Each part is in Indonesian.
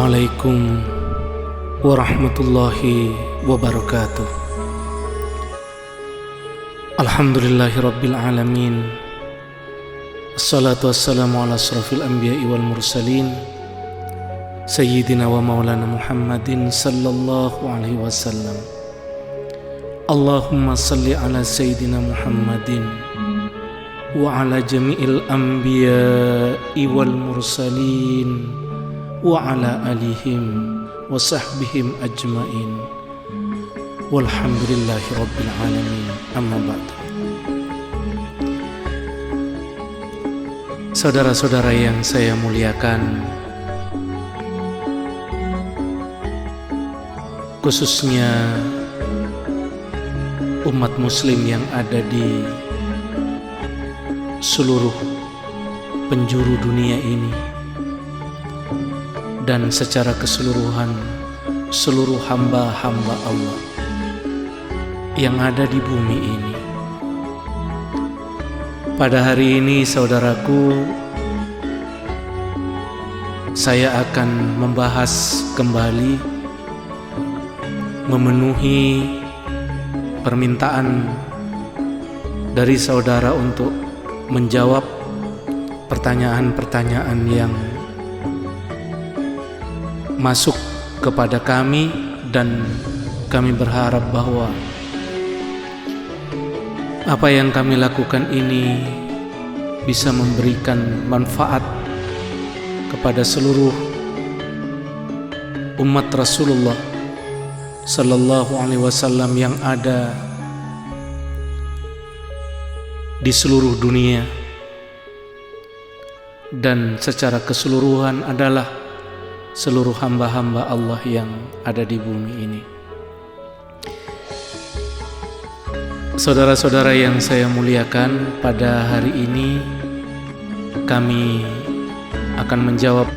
Assalamualaikum warahmatullahi wabarakatuh. Alhamdulillahirabbil alamin. Assalatu wassalamu ala asrafil anbiya'i wal mursalin Sayyidina wa maulana Muhammadin sallallahu alaihi wasallam. Allahumma salli ala Sayyidina Muhammadin wa ala jami'il anbiya'i wal mursalin wa ala alihim wa sahbihim ajmain walhamdulillahi rabbil alamin, amma ba'du. Saudara-saudara yang saya muliakan, khususnya umat muslim yang ada di seluruh penjuru dunia ini, dan secara keseluruhan seluruh hamba-hamba Allah yang ada di bumi ini. Pada hari ini, saudaraku, saya akan membahas kembali, memenuhi permintaan dari saudara untuk menjawab pertanyaan-pertanyaan yang masuk kepada kami, dan kami berharap bahwa apa yang kami lakukan ini bisa memberikan manfaat kepada seluruh umat Rasulullah sallallahu alaihi wasallam yang ada di seluruh dunia, dan secara keseluruhan adalah seluruh hamba-hamba Allah yang ada di bumi ini. Saudara-saudara yang saya muliakan, pada hari ini kami akan menjawab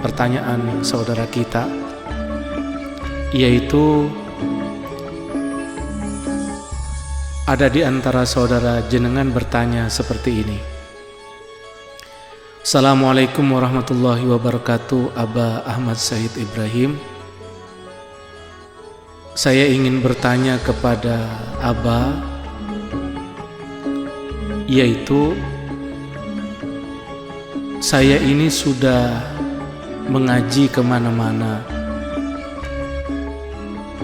pertanyaan saudara kita, yaitu ada di antara saudara jenengan bertanya seperti ini. Assalamualaikum warahmatullahi wabarakatuh, Aba Ahmad Said Ibrahim. Saya ingin bertanya kepada Aba, yaitu saya ini sudah mengaji kemana-mana,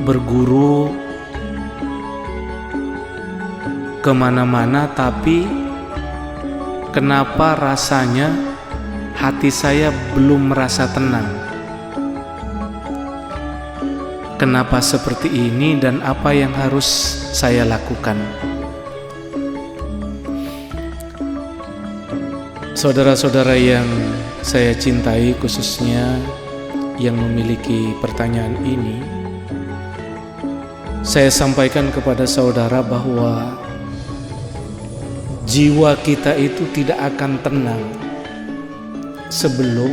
berguru kemana-mana, tapi kenapa rasanya hati saya belum merasa tenang? Kenapa seperti ini dan apa yang harus saya lakukan? Saudara-saudara yang saya cintai, khususnya yang memiliki pertanyaan ini, saya sampaikan kepada saudara bahwa jiwa kita itu tidak akan tenang sebelum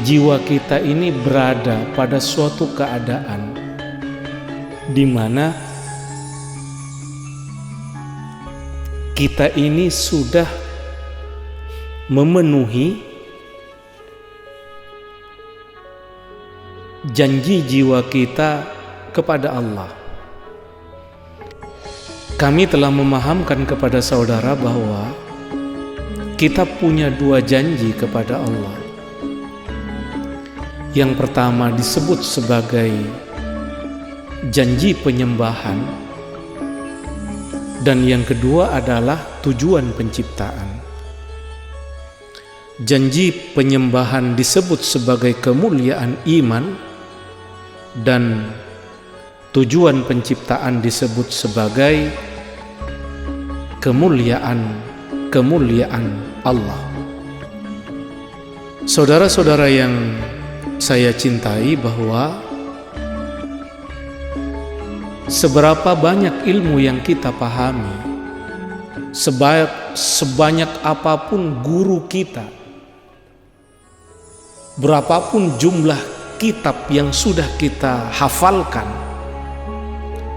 jiwa kita ini berada pada suatu keadaan di mana kita ini sudah memenuhi janji jiwa kita kepada Allah. Kami telah memahamkan kepada saudara bahwa kita punya dua janji kepada Allah. Yang pertama disebut sebagai janji penyembahan, dan yang kedua adalah tujuan penciptaan. Janji penyembahan disebut sebagai kemuliaan iman, dan tujuan penciptaan disebut sebagai kemuliaan Allah. Saudara-saudara yang saya cintai, bahwa seberapa banyak ilmu yang kita pahami, sebanyak apapun guru kita, berapapun jumlah kitab yang sudah kita hafalkan,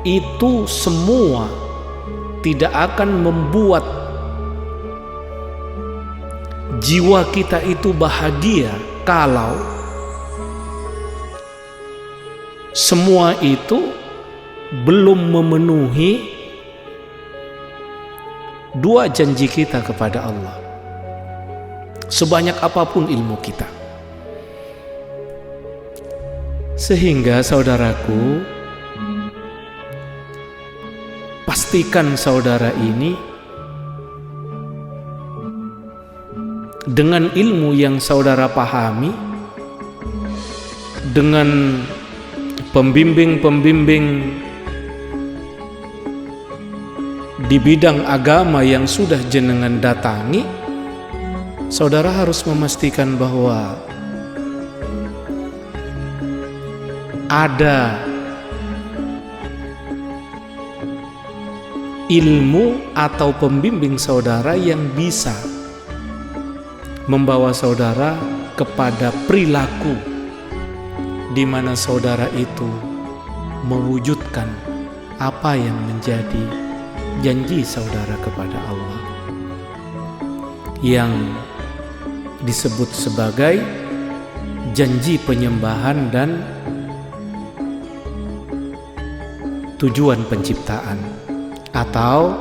itu semua tidak akan membuat jiwa kita itu bahagia kalau semua itu belum memenuhi dua janji kita kepada Allah. Sebanyak apapun ilmu kita. Sehingga saudaraku, pastikan saudara ini dengan ilmu yang saudara pahami, dengan pembimbing-pembimbing di bidang agama yang sudah jenengan datangi, saudara harus memastikan bahwa ada ilmu atau pembimbing saudara yang bisa membawa saudara kepada perilaku di mana saudara itu mewujudkan apa yang menjadi janji saudara kepada Allah yang disebut sebagai janji penyembahan dan tujuan penciptaan, atau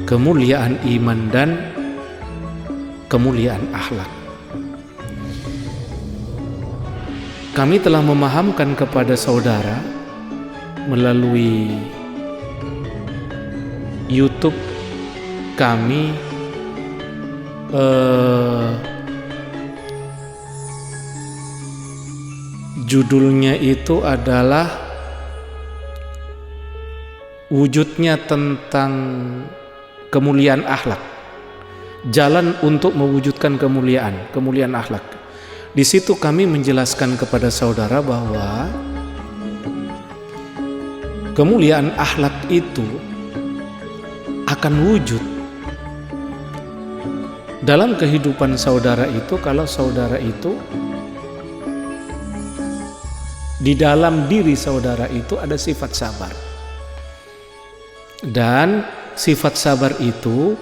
kemuliaan iman dan kemuliaan akhlak. Kami telah memahamkan kepada saudara melalui YouTube kami judulnya itu adalah wujudnya tentang kemuliaan akhlak, jalan untuk mewujudkan kemuliaan akhlak. Di situ kami menjelaskan kepada saudara bahwa kemuliaan akhlak itu akan wujud dalam kehidupan saudara itu kalau saudara itu di dalam diri saudara itu ada sifat sabar. Dan sifat sabar itu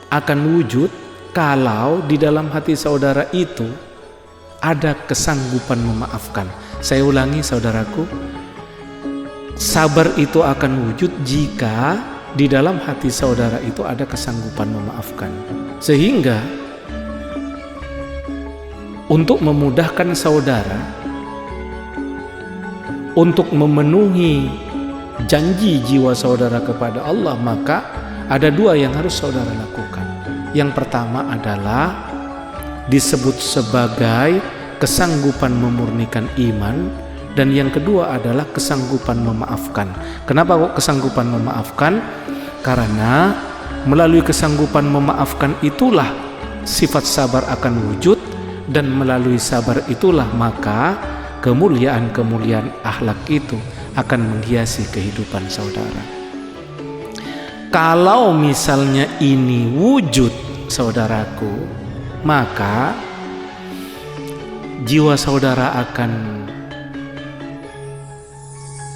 akan wujud kalau di dalam hati saudara itu ada kesanggupan memaafkan. Saya ulangi saudaraku, sabar itu akan wujud jika di dalam hati saudara itu ada kesanggupan memaafkan. Sehingga untuk memudahkan saudara untuk memenuhi janji jiwa saudara kepada Allah, maka ada dua yang harus saudara lakukan. Yang pertama adalah disebut sebagai kesanggupan memurnikan iman, dan yang kedua adalah kesanggupan memaafkan. Kenapa kok kesanggupan memaafkan? Karena melalui kesanggupan memaafkan itulah sifat sabar akan wujud, dan melalui sabar itulah maka kemuliaan-kemuliaan akhlak itu akan menghiasi kehidupan saudara. Kalau misalnya ini wujud saudaraku, maka jiwa saudara akan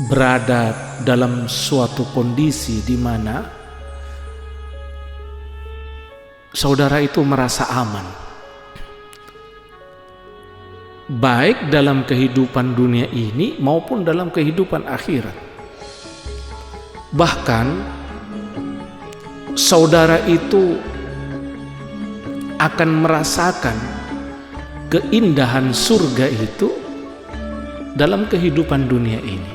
berada dalam suatu kondisi di mana saudara itu merasa aman, baik dalam kehidupan dunia ini maupun dalam kehidupan akhirat. Bahkan saudara itu akan merasakan keindahan surga itu dalam kehidupan dunia ini.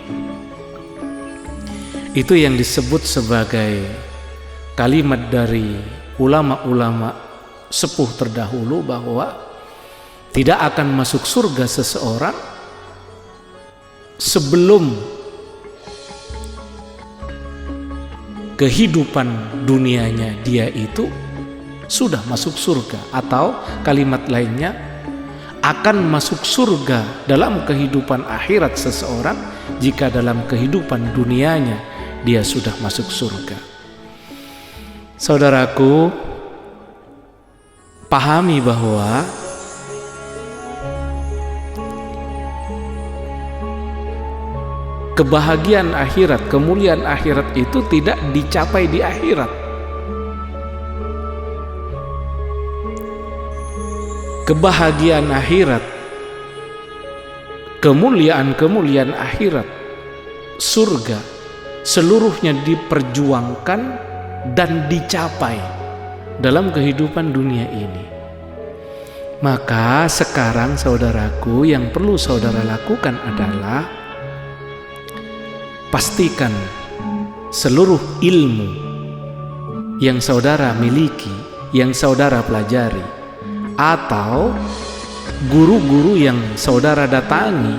Itu yang disebut sebagai kalimat dari ulama-ulama sepuh terdahulu bahwa tidak akan masuk surga seseorang sebelum kehidupan dunianya dia itu sudah masuk surga, atau kalimat lainnya akan masuk surga dalam kehidupan akhirat seseorang jika dalam kehidupan dunianya dia sudah masuk surga. Saudaraku, pahami bahwa kebahagiaan akhirat, kemuliaan akhirat itu tidak dicapai di akhirat. kebahagiaan akhirat, kemuliaan-kemuliaan akhirat, surga, seluruhnya diperjuangkan dan dicapai dalam kehidupan dunia ini. Maka sekarang saudaraku, yang perlu saudara lakukan adalah pastikan seluruh ilmu yang saudara miliki, yang saudara pelajari, atau guru-guru yang saudara datangi,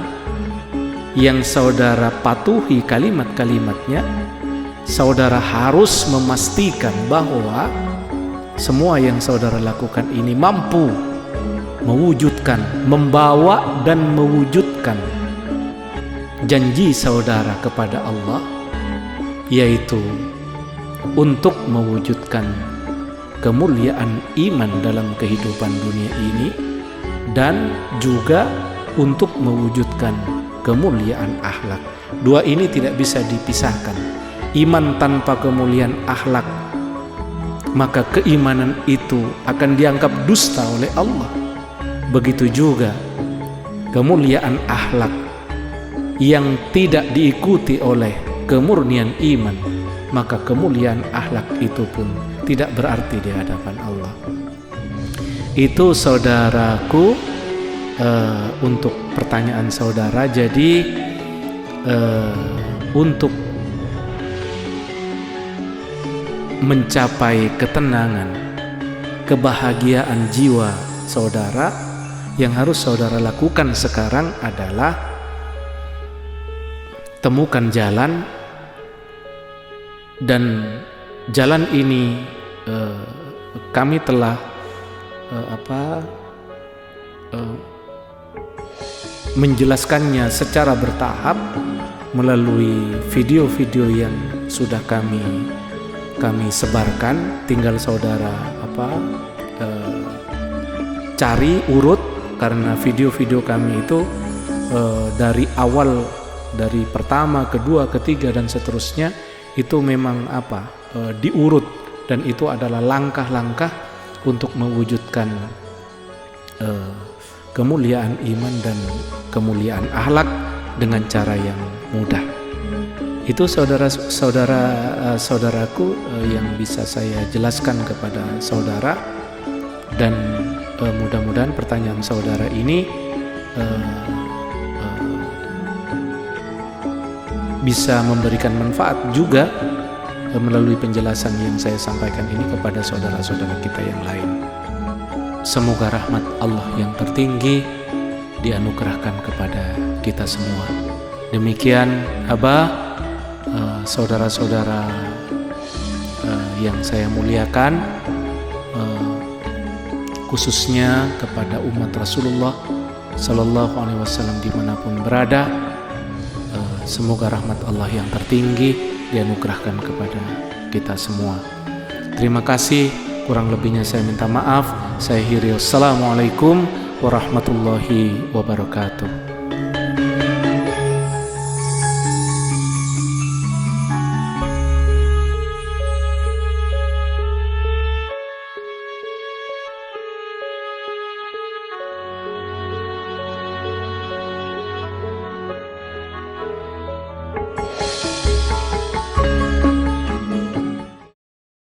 yang saudara patuhi kalimat-kalimatnya, saudara harus memastikan bahwa semua yang saudara lakukan ini mampu mewujudkan, membawa dan mewujudkan janji saudara kepada Allah, yaitu untuk mewujudkan kemuliaan iman dalam kehidupan dunia ini, dan juga untuk mewujudkan kemuliaan akhlak. Dua ini tidak bisa dipisahkan. Iman tanpa kemuliaan akhlak, maka keimanan itu akan dianggap dusta oleh Allah. Begitu juga kemuliaan akhlak yang tidak diikuti oleh kemurnian iman, maka kemuliaan akhlak itu pun tidak berarti di hadapan Allah. Itu saudaraku, untuk pertanyaan saudara. Jadi untuk mencapai ketenangan, kebahagiaan jiwa saudara, yang harus saudara lakukan sekarang adalah temukan jalan, dan jalan ini kami telah menjelaskannya secara bertahap melalui video-video yang sudah kami sebarkan. Tinggal saudara cari urut, karena video-video kami itu dari awal, dari pertama, kedua, ketiga dan seterusnya itu memang diurut, dan itu adalah langkah-langkah untuk mewujudkan kemuliaan iman dan kemuliaan akhlak dengan cara yang mudah. Itu saudaraku yang bisa saya jelaskan kepada saudara, dan mudah-mudahan pertanyaan saudara ini bisa memberikan manfaat juga melalui penjelasan yang saya sampaikan ini kepada saudara-saudara kita yang lain. Semoga rahmat Allah yang tertinggi dianugerahkan kepada kita semua. Demikian saudara-saudara yang saya muliakan, khususnya kepada umat Rasulullah Sallallahu Alaihi Wasallam dimanapun berada, semoga rahmat Allah yang tertinggi dianugerahkan kepada kita semua. Terima kasih, kurang lebihnya saya minta maaf. Saya akhiri, wassalamualaikum warahmatullahi wabarakatuh.